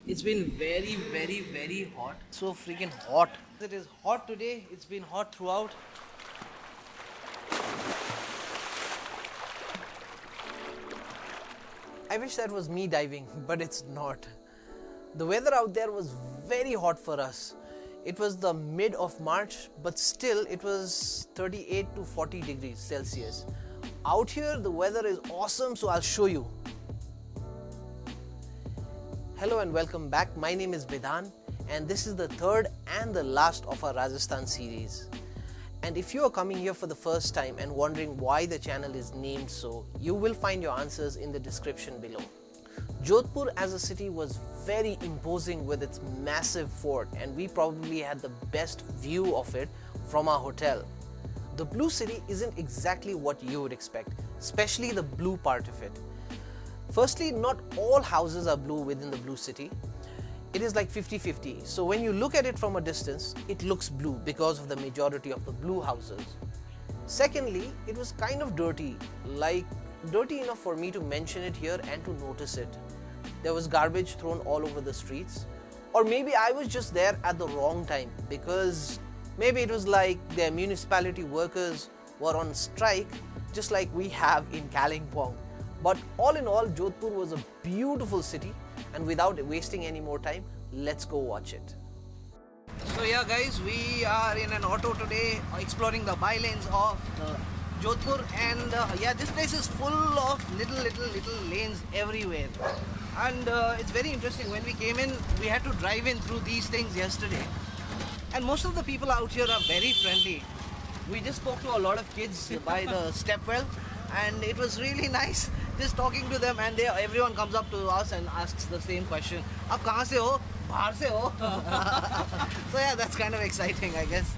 It's been very hot. So freaking hot. It is hot today. It's been hot throughout. I wish that was me diving, but it's not. The weather out there was very hot for us. It was the mid of March, but still it was 38 to 40 degrees Celsius. Out here the weather is awesome, so I'll show you. Hello and welcome back. My name is Vidhan and this is the third and the last of our Rajasthan series. And if you are coming here for the first time and wondering why the channel is named so, you will find your answers in the description below. Jodhpur as a city was very imposing with its massive fort, and we probably had the best view of it from our hotel. The blue city isn't exactly what you would expect, especially the blue part of it. Firstly, not all houses are blue within the blue city. It is like 50-50. So when you look at it from a distance, it looks blue because of the majority of the blue houses. Secondly, it was kind of dirty, like dirty enough for me to mention it here and to notice it. There was garbage thrown all over the streets. Or maybe I was just there at the wrong time, because maybe it was like their municipality workers were on strike, just like we have in Kalimpong. But all in all, Jodhpur was a beautiful city, and without wasting any more time, let's go watch it. So yeah guys, we are in an auto today exploring the bylanes of Jodhpur, and yeah, this place is full of little lanes everywhere. And it's very interesting. When we came in, we had to drive in through these things yesterday. And most of the people out here are very friendly. We just spoke to a lot of kids by the stepwell, and it was really nice just talking to them, and everyone comes up to us and asks the same question. Aap kahan se ho? Bahar se ho? So yeah, that's kind of exciting, I guess.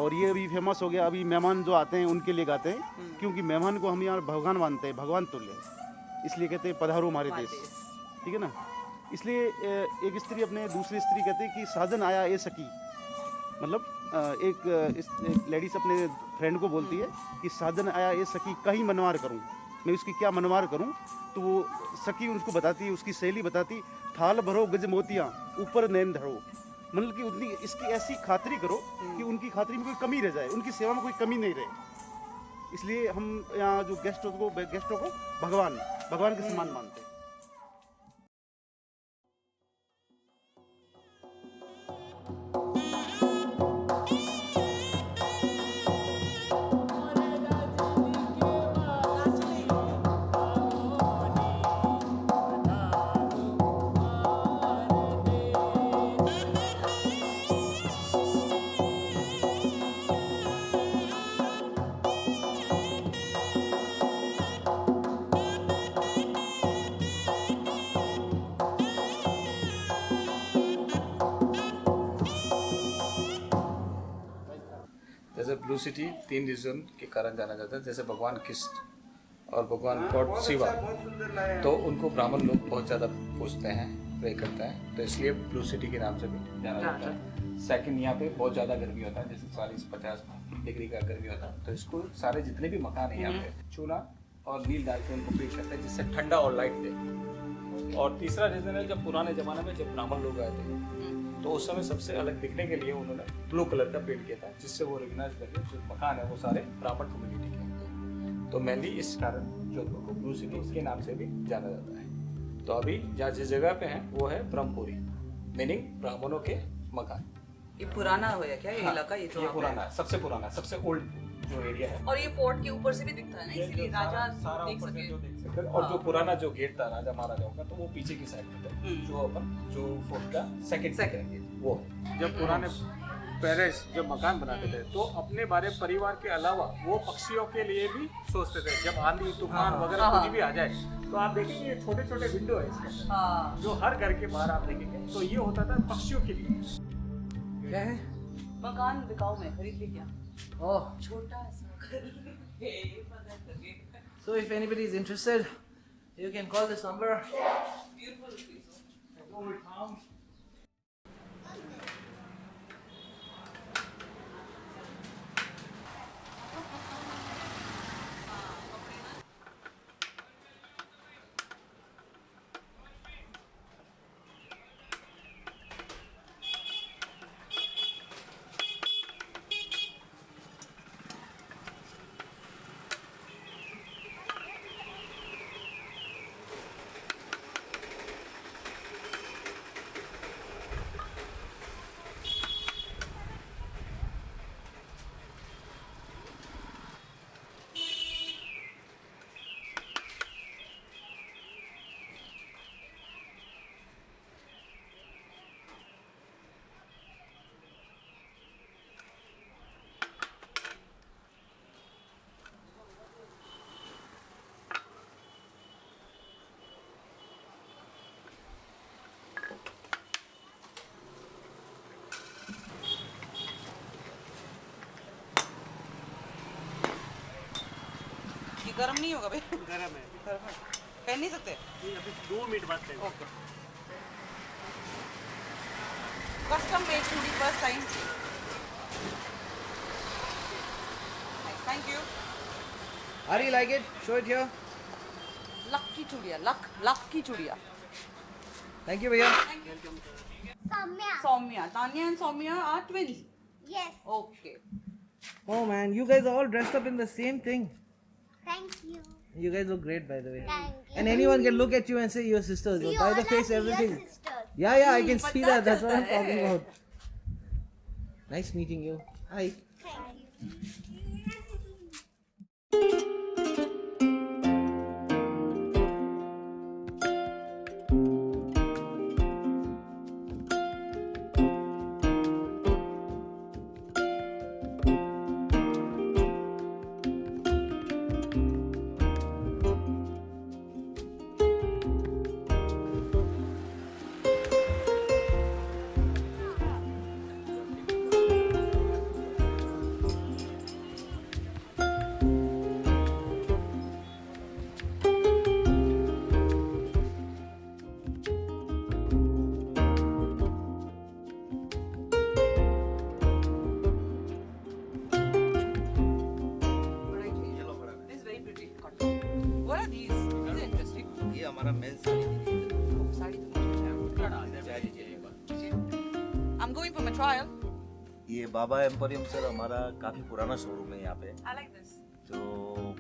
और ये अभी famous हो गया। अभी मेहमान जो आते हैं उनके लिए गाते हैं, क्योंकि मेहमान को हम यहाँ भगवान मानते हैं, भगवान तुल्य, इसलिए कहते हैं पधारो हमारे देश, ठीक है ना। इसलिए एक स्त्री अपने दूसरी स्त्री कहते हैं कि साजन आया ए सखी, मतलब एक लेडीज अपने फ्रेंड को बोलती है कि साजन आया ए सखी कहीं मनवार करूँ, मैं उसकी क्या मनवार करूँ। तो वो सखी उसको बताती है, उसकी सहेली बताती, थाल भरो गज मोतियाँ ऊपर नैन धरो, मतलब कि उतनी इसकी ऐसी खातिरी करो कि उनकी खातिरी में कोई कमी रह जाए, उनकी सेवा में कोई कमी नहीं रहे। इसलिए हम यहाँ जो गेस्टों को भगवान के समान मानते हैं। जैसे ब्लू सिटी 3 रीजन के कारण जाना जाता है, जैसे भगवान कृष्ण और भगवान गॉड शिवा, तो उनको ब्राह्मण लोग बहुत ज़्यादा पूजते हैं, प्रे करते हैं, तो इसलिए ब्लू सिटी के नाम से भी जाना जाता है। सेकंड, यहाँ पे बहुत ज़्यादा गर्मी होता है, जैसे 40-50 डिग्री का गर्मी होता है, तो इसको सारे जितने भी मकान हैं यहाँ पे चूना और नील डाल के उनको पेंट करते हैं, जिससे ठंडा और लाइट दे। और तीसरा रीज़न है, जब पुराने ज़माने में जब ब्राह्मण लोग आए थे, तो उस समय सबसे अलग दिखने के लिए उन्होंने ब्लू कलर का पेंट किया था, जिससे वो रिकग्नाइज करके जो मकान है वो सारे ब्राह्मण कम्युनिटी के हैं। तो मेनली इस कारण जोधपुर को ब्लू सिटी इसके नाम से भी जाना जाता है। तो अभी जहाँ जिस जगह पे हैं वो है ब्रह्मपुरी, मीनिंग ब्राह्मणों के मकान। ये पुराना हो क्या ये इलाका? ये पुराना, सबसे पुराना, सबसे ओल्ड जो एरिया है और ये फोर्ट के ऊपर से भी दिखता है ना, ये इसीलिए जो राजा सारा देख ऊपर से सके। जो देख सकते हैं। और जो पुराना जो गेट था राजा महाराजाओं का, तो वो पीछे की साइड में था, जो अपन जो फोर्ट का सेकंड गेट वो है। जब पुराने पेरेंट्स जब मकान बनाते थे तो अपने बारे परिवार के अलावा वो पक्षियों के लिए भी सोचते थे। जब आंधी तूफान वगैरह कुछ भी आ जाए तो आप देखेंगे ये छोटे छोटे विंडो है इसके अंदर, हाँ जो हर घर के बाहर आप देखेंगे, तो ये होता था पक्षियों के लिए। क्या है? मकान बिकाऊ में खरीद ली क्या? Oh, छोटा सा so if anybody is interested, you can call this number. ये गर्म नहीं होगा भाई? गरम है पहन नहीं सकते? ये अभी 2 मिनट बाद तक ओके। कस्टम मेड चूड़ी first time. Thank you. How do you like it? Show it here. Luck की चूड़िया, लक की चूड़िया। Thank you, भैया. Samya. Saumya, Tania and Saumya are twins. Yes. Okay. Oh man, you guys are all dressed up in the same thing. Thank you. You guys look great, by the way. Thank you. And anyone can look at you and say you're sisters. See, By all the face, are everything. your sisters. Yeah, I can see पता that. That's what I'm चलता talking है। about. Nice meeting you. Hi. Thank you. This is very pretty cotton. What are these? This is interesting. ये हमारा main sari दीदी साड़ी तो I'm going for my trial. ये बाबा emporium sir हमारा काफ़ी पुराना शोरूम है यहाँ पे, I like this. जो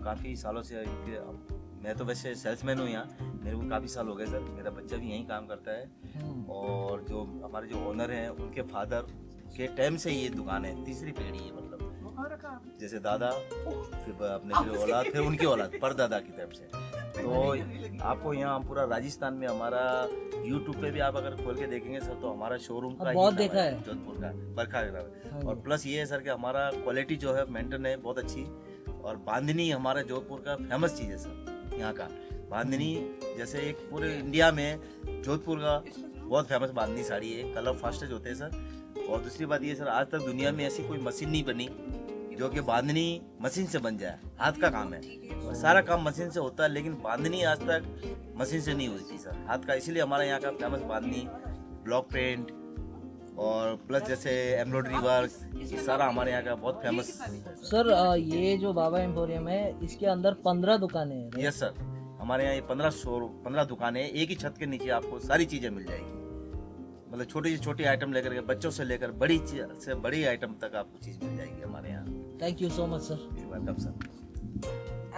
काफ़ी सालों से इनके मैं तो वैसे सेल्समैन हूँ यहाँ, मेरे को काफ़ी साल हो गए सर, मेरा बच्चा भी यहीं काम करता है और जो हमारे जो ओनर हैं उनके फादर के टाइम से ये दुकान है, तीसरी पीढ़ी है मतलब, जैसे दादा फिर अपने फिर औलाद फिर उनकी औलाद परदादा की तरफ से। तो आपको यहाँ पूरा राजस्थान में हमारा यूट्यूब पे भी आप अगर खोल के देखेंगे सर तो हमारा शोरूम का बहुत ही नाम देखा है। जोधपुर का बरखा ग्राम। और प्लस ये है सर कि हमारा क्वालिटी जो है मेंटेन है बहुत अच्छी, और बांधनी हमारा जोधपुर का फेमस चीज़ है सर यहाँ का। बांधनी जैसे एक पूरे इंडिया में जोधपुर का बहुत फेमस बांधनी साड़ी है, कलर फास्टेज होते हैं सर। और दूसरी बात ये सर, आज तक दुनिया में ऐसी कोई मशीन नहीं बनी जो कि बांधनी मशीन से बन जाए, हाथ का काम है, सारा काम मशीन से होता है, लेकिन बांधनी आज तक मशीन से नहीं हुई थी सर, हाथ का। इसीलिए हमारा यहाँ का फेमस बांधनी, ब्लॉक प्रिंट और प्लस जैसे एम्ब्रॉयडरी वर्क, ये सारा हमारे यहाँ का बहुत फेमस। सर ये जो बाबा एम्पोरियम है इसके अंदर 15 दुकानें हैं। यस सर, हमारे यहाँ ये 15 दुकानें, एक ही छत के नीचे आपको सारी चीज़ें मिल जाएगी, मतलब छोटी से छोटी आइटम लेकर के बच्चों से लेकर बड़ी चीज से बड़ी आइटम तक आपको चीज़ मिल जाएगी हमारे यहाँ। Thank you so much, sir. Welcome sir.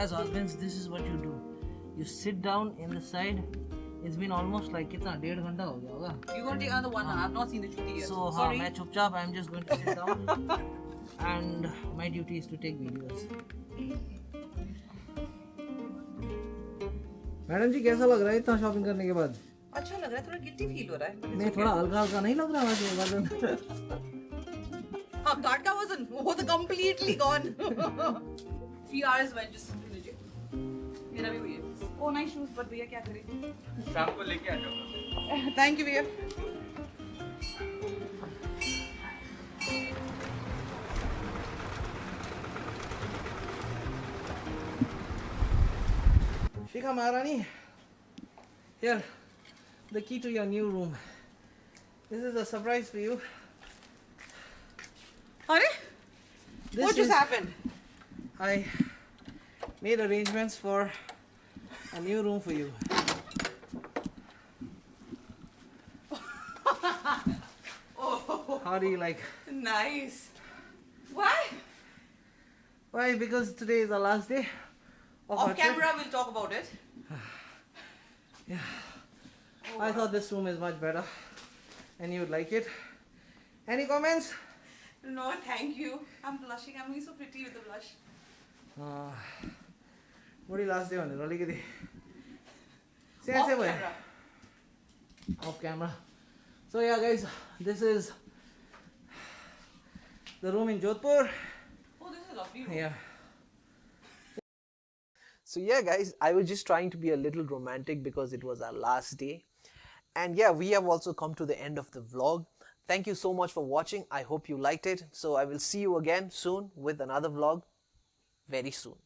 As husbands, this is what you do. You sit down in the side. It's been almost like कितना 1.5 घंटा हो गया होगा. You want to take another one? I've not seen the chuti yet. So हाँ, Sorry. मैं चुपचाप I'm just going to sit down. and my duty is to take videos. Madam ji कैसा लग रहा है इतना शॉपिंग करने के बाद? अच्छा लग रहा है, थोड़ा गिट्टी फील हो रहा है. नहीं थोड़ा हल्का हल्का नहीं लग रहा है वजन? हाँ, कार्ड का वजन वो तो completely gone. 3 hours में just मेरा भी वही है. Oh nice shoes, but भैया क्या करें? शाम को लेके आ जाओ. Thank you भैया. Shikha Maharani, here, the key to your new room. This is a surprise for you. अरे This what just is- happened? I made arrangements for a new room for you. How do you like? Nice. Why? Why? Because today is the last day of our Off trip. camera we'll talk about it. I thought this room is much better and you would like it. Any comments? No, thank you. I'm blushing. I'm looking so pretty with the blush. Body last day on it. Rolly kidi. Say Off say boy. camera. Off camera. So yeah guys, this is the room in Jodhpur. Oh, this is a lovely room. Yeah. So yeah guys, I was just trying to be a little romantic because it was our last day. And yeah, we have also come to the end of the vlog. Thank you so much for watching. I hope you liked it. So I will see you again soon with another vlog very soon.